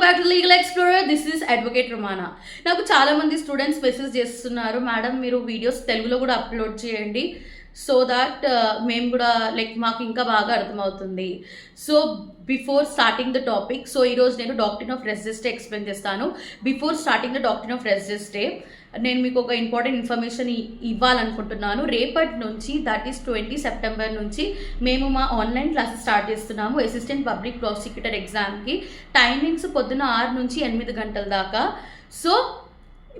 Back to legal explorer. This is advocate Rumana. నాకు చాలా మంది స్టూడెంట్స్ మెసేజ్ చేస్తున్నారు, మేడం మీరు వీడియోస్ తెలుగులో కూడా అప్లోడ్ చేయండి సో దాట్ మేము కూడా మాకు ఇంకా బాగా అర్థమవుతుంది. So before starting the topic, so ఈరోజు నేను doctrine of res gestae explain చేస్తాను. Before starting the doctrine of res gestae నేను మీకు ఒక ఇంపార్టెంట్ ఇన్ఫర్మేషన్ ఇవ్వాలనుకుంటున్నాను. రేపటి నుంచి, దట్ ఈస్ 20 సెప్టెంబర్ నుంచి మేము మా ఆన్లైన్ క్లాసెస్ స్టార్ట్ చేస్తున్నాము అసిస్టెంట్ పబ్లిక్ ప్రాసిక్యూటర్ ఎగ్జామ్కి. టైమింగ్స్ పొద్దున్న 6 నుంచి 8 గంటల దాకా. సో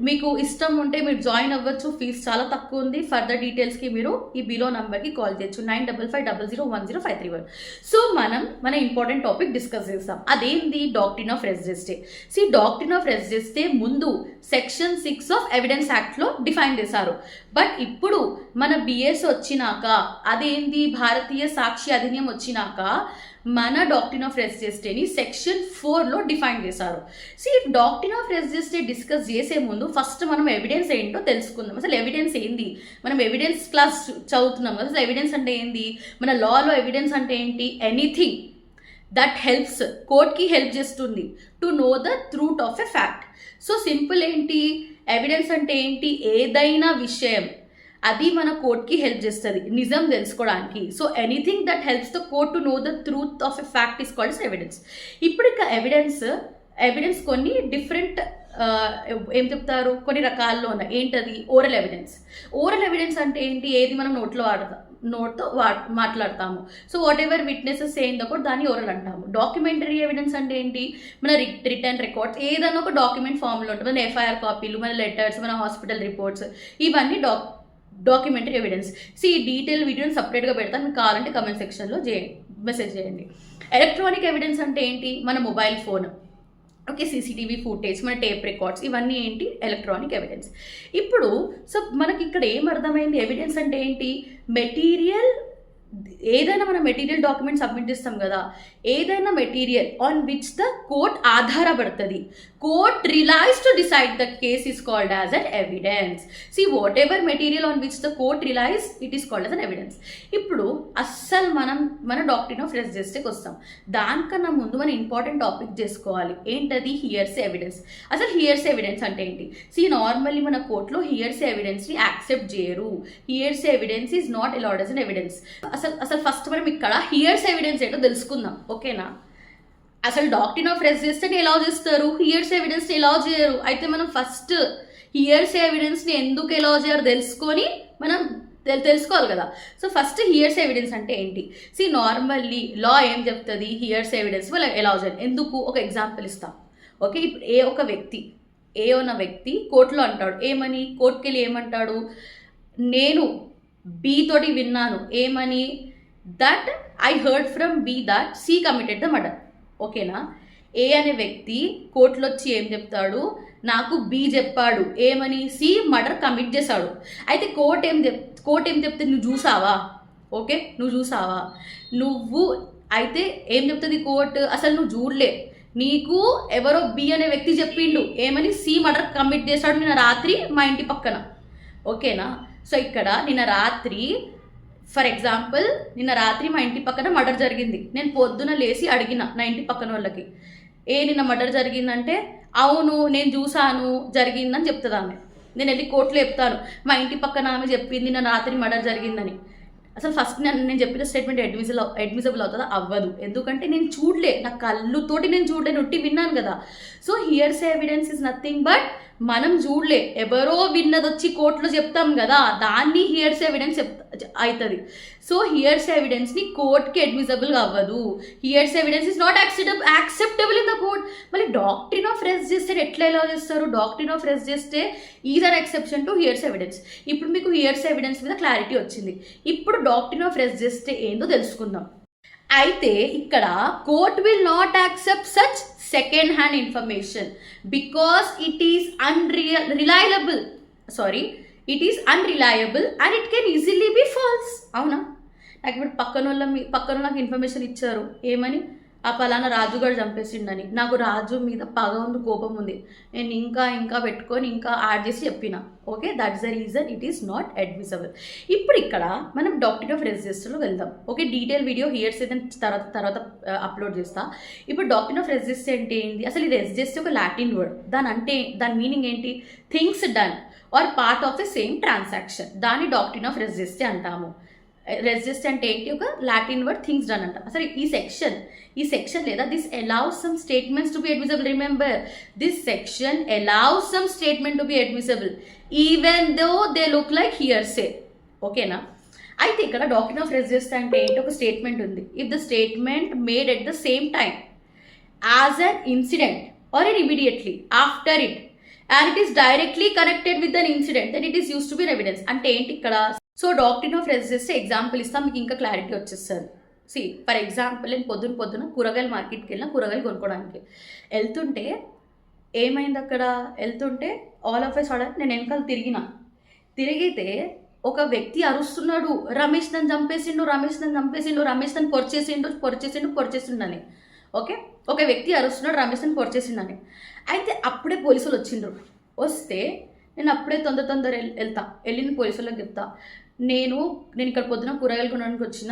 మీకు ఇష్టం ఉంటే మీరు జాయిన్ అవ్వచ్చు. ఫీజు చాలా తక్కువ ఉంది. ఫర్దర్ డీటెయిల్స్కి మీరు ఈ బిలో నెంబర్కి కాల్ చేయొచ్చు 9550010531. సో మన ఇంపార్టెంట్ టాపిక్ డిస్కస్ చేస్తాం. అదేంది doctrine of res జెస్టే. Doctrine of res జెస్టే ముందు సెక్షన్ 6 ఆఫ్ ఎవిడెన్స్ యాక్ట్లో డిఫైన్ చేశారు. బట్ ఇప్పుడు మన బిఎస్ వచ్చినాక, అదేంది భారతీయ సాక్షి అధినియం వచ్చినాక మన డాక్ట్రిన్ ఆఫ్ రెస్ జెస్టేని సెక్షన్ 4లో డిఫైన్ చేశారు. డాక్ట్రిన్ ఆఫ్ రెస్ జెస్టే డిస్కస్ చేసే ముందు ఫస్ట్ మనం ఎవిడెన్స్ ఏంటో తెలుసుకుందాం. అసలు ఎవిడెన్స్ ఏంది? మనం ఎవిడెన్స్ క్లాస్ చదువుతున్నాం కదా, అసలు ఎవిడెన్స్ అంటే ఏంది, మన లాలో ఎవిడెన్స్ అంటే ఏంటి? ఎనీథింగ్ దట్ హెల్ప్స్, కోర్ట్కి హెల్ప్ చేస్తుంది to know the truth of a fact. So simple ఏంటి, ఎవిడెన్స్ అంటే ఏంటి? ఏదైనా విషయం అది మన కోర్ట్కి హెల్ప్ చేస్తుంది నిజం తెలుసుకోవడానికి. So anything that helps the court to know the truth of a fact is called evidence. ఇప్పుడు ఇక ఎవిడెన్స్ కొన్ని డిఫరెంట్ ఏం చెప్తారు, కొన్ని రకాల్లో ఉన్నాయి. ఏంటది? Oral evidence. ఓరల్ ఎవిడెన్స్ అంటే ఏంటి? ఏది మనం నోట్తో మాట్లాడతాము. సో వాట్ ఎవర్ విట్నెసెస్ ఏందో కూడా దాన్ని ఓరల్ అంటాము. డాక్యుమెంటరీ ఎవిడెన్స్ అంటే ఏంటి? మన రిటర్న్ రికార్డ్స్, ఏదైనా ఒక డాక్యుమెంట్ ఫామ్లో ఉంటుంది. మన ఎఫ్ఐఆర్ కాపీలు, మన లెటర్స్, మన హాస్పిటల్ రిపోర్ట్స్, ఇవన్నీ డాక్యుమెంటరీ ఎవిడెన్స్. ఈ డీటెయిల్ వీడియోని సపరేట్గా పెడతాను, మీకు కావాలంటే కమెంట్ సెక్షన్లో మెసేజ్ చేయండి. ఎలక్ట్రానిక్ ఎవిడెన్స్ అంటే ఏంటి? మన mobile phone, okay, CCTV footage, మన టేప్ రికార్డ్స్, ఇవన్నీ ఏంటి? Electronic evidence. ఇప్పుడు సో మనకి ఇక్కడ ఏం అర్థమైంది? ఎవిడెన్స్ అంటే ఏంటి? మెటీరియల్, ఏదైనా మనం మెటీరియల్ డాక్యుమెంట్ సబ్మిట్ చేస్తాం కదా, ఏదైనా material on which the court ఆధారపడుతుంది, court relies to decide the case is called as an evidence. Whatever material on which the court relies, it is called as an evidence. ఇప్పుడు అస్సలు మన doctrine of రెస్ జెస్టేకి వస్తాం. దానికన్నా ముందు మనం important topic చేసుకోవాలి. ఏంటది? Hearsay evidence. అసలు హియర్సే ఎవిడెన్స్ అంటే ఏంటి? నార్మల్లీ మన కోర్టులో హియర్సే ఎవిడెన్స్ని యాక్సెప్ట్ చేయరు. Hearsay evidence is not allowed as an evidence. అసలు ఫస్ట్ మనం ఇక్కడ హియర్సే ఎవిడెన్స్ ఏంటో తెలుసుకుందాం, ఓకేనా? అసలు డాక్ట్రిన్ ఆఫ్ రెస్ జెస్టేని ఎలా చేస్తారు, హియర్సే ఎవిడెన్స్ని ఎలా చేయరు? అయితే మనం ఫస్ట్ హియర్సే ఎవిడెన్స్ని ఎందుకు ఎలా చేయరు తెలుసుకొని మనం తెలుసుకోవాలి కదా. సో ఫస్ట్ హియర్సే ఎవిడెన్స్ అంటే ఏంటి? నార్మల్లీ లా ఏం చెప్తుంది? హియర్సే ఎవిడెన్స్ వల్ల ఎలా చేయాలి? ఎందుకు? ఒక ఎగ్జాంపుల్ ఇస్తాం, ఓకే. ఇప్పుడు ఏ ఉన్న వ్యక్తి కోర్టులో అంటాడు, ఏమని? కోర్టుకి వెళ్ళి ఏమంటాడు? నేను బి తోటి విన్నాను, ఏమని? That I heard from B that C committed the murder, ఓకేనా. ఏ అనే వ్యక్తి కోర్టులో వచ్చి ఏం చెప్తాడు? నాకు బి చెప్పాడు, ఏమని? సి మర్డర్ కమిట్ చేశాడు. అయితే కోర్ట్ ఏం చెప్తే, నువ్వు చూసావా? ఓకే, నువ్వు చూసావా? నువ్వు అయితే ఏం చెప్తుంది కోర్టు? అసలు నువ్వు చూడలే, నీకు ఎవరో బి అనే వ్యక్తి చెప్పిండు, ఏమని? సి మర్డర్ కమిట్ చేశాడు నిన్న రాత్రి మా ఇంటి పక్కన, ఓకేనా. సో ఇక్కడ నిన్న రాత్రి, ఫర్ ఎగ్జాంపుల్, నిన్న రాత్రి మా ఇంటి పక్కన మర్డర్ జరిగింది. నేను పొద్దున లేచి అడిగిన నా ఇంటి పక్కన వాళ్ళకి, నిన్న మర్డర్ జరిగిందంటే, అవును నేను చూసాను జరిగిందని చెప్తుంది ఆమె. నేను వెళ్ళి కోర్టులో చెప్తాను, మా ఇంటి పక్కన ఆమె చెప్పింది నిన్న రాత్రి మర్డర్ జరిగిందని. అసలు ఫస్ట్ నేను చెప్పిన స్టేట్మెంట్ అడ్మిసిబుల్ అవుతుందా? అవ్వదు. ఎందుకంటే నేను చూడలే, నా కళ్ళుతోటి నేను చూడలేను, ఉట్టి విన్నాను కదా. So hearsay evidence is nothing but మనం చూడలే, ఎవరో విన్నది వచ్చి కోర్టులో చెప్తాం కదా, దాన్ని హియర్సే ఎవిడెన్స్ అవుతుంది. సో హియర్సే ఎవిడెన్స్ని కోర్ట్కి అడ్మిసిబుల్గా అవ్వదు. Hearsay evidence is not acceptable in the court. మళ్ళీ డాక్ట్రిన్ ఆఫ్ రెస్ జెస్టే ఎట్లా ఎలా చేస్తారు? Doctrine of res gestae is an exception to hearsay evidence. ఇప్పుడు మీకు హియర్సే ఎవిడెన్స్ మీద క్లారిటీ వచ్చింది. ఇప్పుడు డాక్ట్రిన్ ఆఫ్ రెస్ జెస్టే ఏందో తెలుసుకుందాం. అయితే ఇక్కడ court will not accept such second hand information because it is unreliable and it can easily be false. అవునా? నాకు ఇప్పుడు పక్కన నాకు ఇన్ఫర్మేషన్ ఇచ్చారు, ఏమని? ఆ పలానా రాజు గారు చంపేసిండని. నాకు రాజు మీద పగ ఉంది, కోపం ఉంది, నేను ఇంకా పెట్టుకొని ఇంకా యాడ్ చేసి చెప్పిన. Okay, that's the reason it is not admissible. ఇప్పుడు ఇక్కడ మనం డాక్ట్రిన్ ఆఫ్ రెసిస్టెన్స్లో వెళ్దాం. ఓకే, డీటెయిల్ వీడియో హియర్స్ తర్వాత అప్లోడ్ చేస్తా. ఇప్పుడు డాక్ట్రిన్ ఆఫ్ రెసిస్టెన్స్ అంటే ఏంటి అసలు? ఈ రెసిస్ట్ ఒక లాటిన్ వర్డ్. దాని మీనింగ్ ఏంటి? Things done or part of the same transaction. దాన్ని డాక్ట్రిన్ ఆఫ్ రెసిస్ట్ అంటాము. రెసిస్ట్ అంటే ఏంటి? ఒక లాటిన్ వర్డ్ థింగ్స్ డన్ అంటాం. అసలు ఈ సెక్షన్ లేదా this allows some statements to be admissible. Remember, this section allows some statement to be admissible even though they look like hearsay. ఓకేనా? అయితే ఇక్కడ డాక్ట్రిన్ ఆఫ్ రెసిస్ట్ అంటే ఏంటి? ఒక స్టేట్మెంట్ ఉంది. If the statement made at the same time as an incident or immediately after it and it is directly connected with an incident then it is use to be evidence. అంటే ఏంటి ఇక్కడ? So doctrine of res gestae example ఇస్తాం, మీకు ఇంకా clarity వచ్చేస్తుంది. C for example, నేను పొద్దున కూరగాయల మార్కెట్కి వెళ్ళిన, కూరగాయలు కొనుక్కోవడానికి వెళ్తుంటే ఏమైంది? అక్కడ వెళ్తుంటే ఆల్ ఆఫ్ ఎ సడన్ నేను వెనకాల తిరిగితే ఒక వ్యక్తి అరుస్తున్నాడు, రమేష్ నన్ను చంపేసిండు, రమేష్ నన్ను పొడిచేసిండు అని. ఓకే, ఒక వ్యక్తి అరుస్తున్నాడు, రమేష్ నన్ను పొడిచేసిండని. అయితే అప్పుడే పోలీసులు వచ్చిండ్రు. వస్తే నేను అప్పుడే తొందర వెళ్ళిన పోలీసులకు చెప్తా, నేను ఇక్కడ పొద్దున కూరగాయలు కొనడానికి వచ్చిన,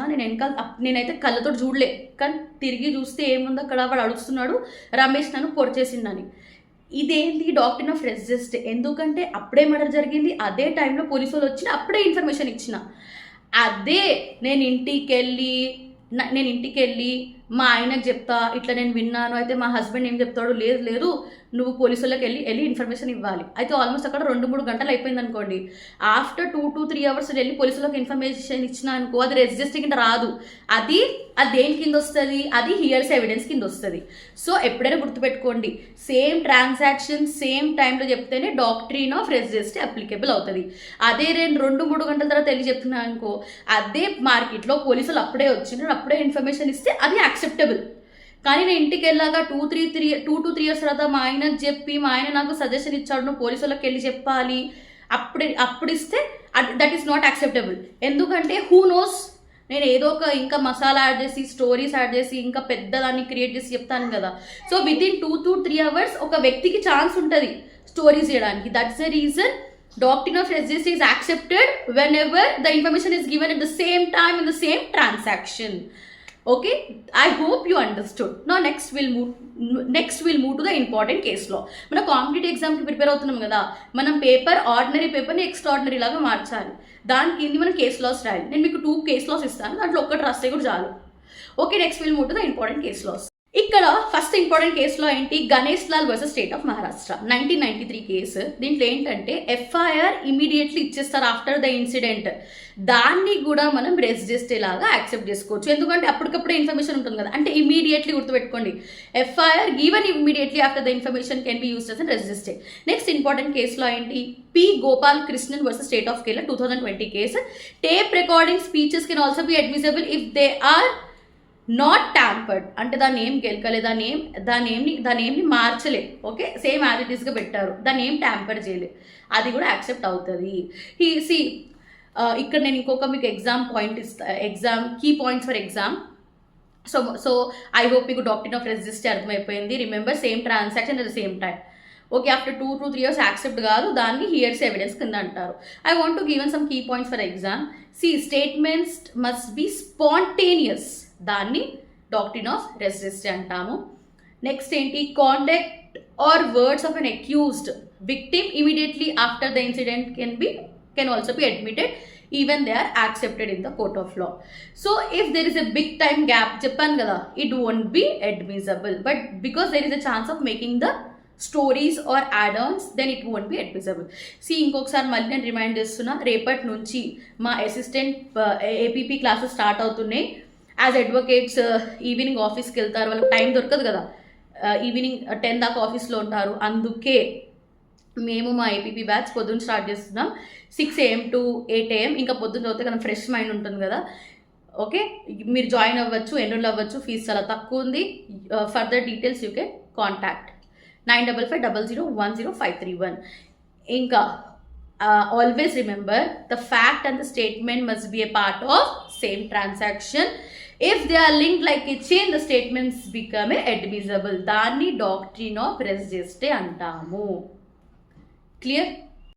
నేనైతే కళ్ళతో చూడలే, కానీ తిరిగి చూస్తే ఏముంది అక్కడ? వాడు అడుగుతున్నాడు, రమేష్ నన్ను పొడిచేసిండని. ఇదేంటి? Doctrine of resist. ఎందుకంటే అప్పుడే మర్డర్ జరిగింది, అదే టైంలో పోలీసులు వచ్చి అప్పుడే ఇన్ఫర్మేషన్ ఇచ్చిన. అదే నేను ఇంటికి వెళ్ళి మా ఆయనకు చెప్తా, ఇట్లా నేను విన్నాను. అయితే మా హస్బెండ్ ఏం చెప్తాడు? లేదు నువ్వు పోలీసులకు వెళ్ళి ఇన్ఫర్మేషన్ ఇవ్వాలి. అయితే ఆల్మోస్ట్ అక్కడ 2-3 గంటలు అయిపోయింది అనుకోండి. ఆఫ్టర్ 2 to 3 hours వెళ్ళి పోలీసులకు ఇన్ఫర్మేషన్ ఇచ్చిన అనుకో, అది రెసిస్ట్ కింద రాదు. అది దేని కింద వస్తుంది? అది హియర్స్ ఎవిడెన్స్ కింద వస్తుంది. సో ఎప్పుడైనా గుర్తుపెట్టుకోండి, సేమ్ ట్రాన్సాక్షన్ సేమ్ టైంలో చెప్తేనే డాక్ట్రిన్ ఆఫ్ రెసిస్ట్ అప్లికేబుల్ అవుతుంది. అదే 2-3 గంటల తర్వాత వెళ్ళి చెప్తున్నా అనుకో, అదే మార్కెట్లో పోలీసులు అప్పుడే వచ్చిండ్రు, అప్పుడే ఇన్ఫర్మేషన్ ఇస్తే అది యాక్సెప్టబుల్. కానీ నేను ఇంటికి వెళ్ళాక 2 to 3 years తర్వాత మా ఆయనకు చెప్పి, మా ఆయన నాకు సజెషన్ ఇచ్చాడు, నువ్వు పోలీసులకు వెళ్ళి చెప్పాలి, అప్పుడు ఇస్తే దట్ ఈస్ నాట్ యాక్సెప్టబుల్. ఎందుకంటే హూ నోస్, నేను ఏదో ఒక ఇంకా మసాలా యాడ్ చేసి, స్టోరీస్ యాడ్ చేసి, ఇంకా పెద్దదాన్ని క్రియేట్ చేసి చెప్తాను కదా. సో వితిన్ 2 to 3 hours ఒక వ్యక్తికి ఛాన్స్ ఉంటుంది స్టోరీస్ చేయడానికి. That's the reason doctrine of resist is accepted whenever the information is given at the same time in the same transaction. Okay, I hope you understood. Now next we'll move to the important case law. మన competitive ఎగ్జామ్కి prepare అవుతున్నాం కదా, మనం ordinary పేపర్ని extraordinary లాగా మార్చాలి. దానికి కింద మనం కేస్ లాస్ రాయాలి. నేను మీకు 2 కేస్ లాస్ ఇస్తాను, దాంట్లో ఒక్కటి రాస్తే కూడా చాలు. Okay, next will move to the important case laws. ఇక్కడ ఫస్ట్ ఇంపార్టెంట్ కేసులో ఏంటి? Ganesh Lal versus state of Maharashtra 1993 case. దీంట్లో ఏంటంటే ఎఫ్ఐఆర్ ఇమీడియట్లీ ఇచ్చేస్తారు ఆఫ్టర్ ద ఇన్సిడెంట్. దాన్ని కూడా మనం రెసిస్ట్ లాగా యాక్సెప్ట్ చేసుకోవచ్చు, ఎందుకంటే అప్పటికప్పుడే ఇన్ఫర్మేషన్ ఉంటుంది కదా. అంటే ఇమీడియట్లీ గుర్తుపెట్టుకోండి, FIR given immediately after the information can be used as a res gestae. Next important కేసులో ఏంటి? P Gopal Krishnan versus state of Kerala 2020 case. Tape recording speeches can also be admissible if they are not tampered. అంటే దాన్ని ఏం గెలకలే, దాన్ని ఏమి మార్చలే. Okay, same as it ఈస్గా పెట్టారు, దాన్ని ఏం ట్యాంపర్ చేయలే, అది కూడా యాక్సెప్ట్ అవుతుంది. ఇక్కడ నేను ఇంకొక మీకు exam key points for exam. So I hope మీకు డాక్ట్రిన్ ఆఫ్ రెసిస్ట్ అర్థమైపోయింది. Remember, same transaction at the same time. Okay, after 2 to 3 years accept కాదు, దాన్ని హియర్స్ ఎవిడెన్స్ కింద అంటారు. I want to given some key points for exam. Statements must be spontaneous, దాన్ని doctrine of res gestae అంటాము. Next ఏంటి? Conduct or words of an accused victim immediately after the incident can also B admitted even they are accepted in the court of law. So if there is a big time gap, చెప్పాను కదా, it won't be admissible. But because there is a chance of making the stories or add ons, then it won't be admissible. ఇంకొకసారి మళ్ళీ నేను remind చేస్తున్నా, రేపటి నుంచి మా assistant APP classes start అవుతున్నాయి. యాజ్ అడ్వకేట్స్ ఈవినింగ్ ఆఫీస్కి వెళ్తారు, వాళ్ళకి టైం దొరకదు కదా, ఈవినింగ్ 10 దాకా ఆఫీస్లో ఉంటారు. అందుకే మేము మా ఏపీపీ బ్యాచ్ పొద్దున్న స్టార్ట్ చేస్తున్నాం 6 AM to 8 AM. ఇంకా పొద్దున్న చదివితే మనం ఫ్రెష్ మైండ్ ఉంటుంది కదా. ఓకే, మీరు జాయిన్ అవ్వచ్చు, ఎన్రోల్ అవ్వచ్చు, ఫీజు చాలా తక్కువ ఉంది. Further details you can contact 9550010531. ఇంకా always remember the fact and the statement must be a part of same transaction. If they are linked like a chain, the statements become admissible. దాన్ని doctrine of రెసిస్టే అంటాము. Clear?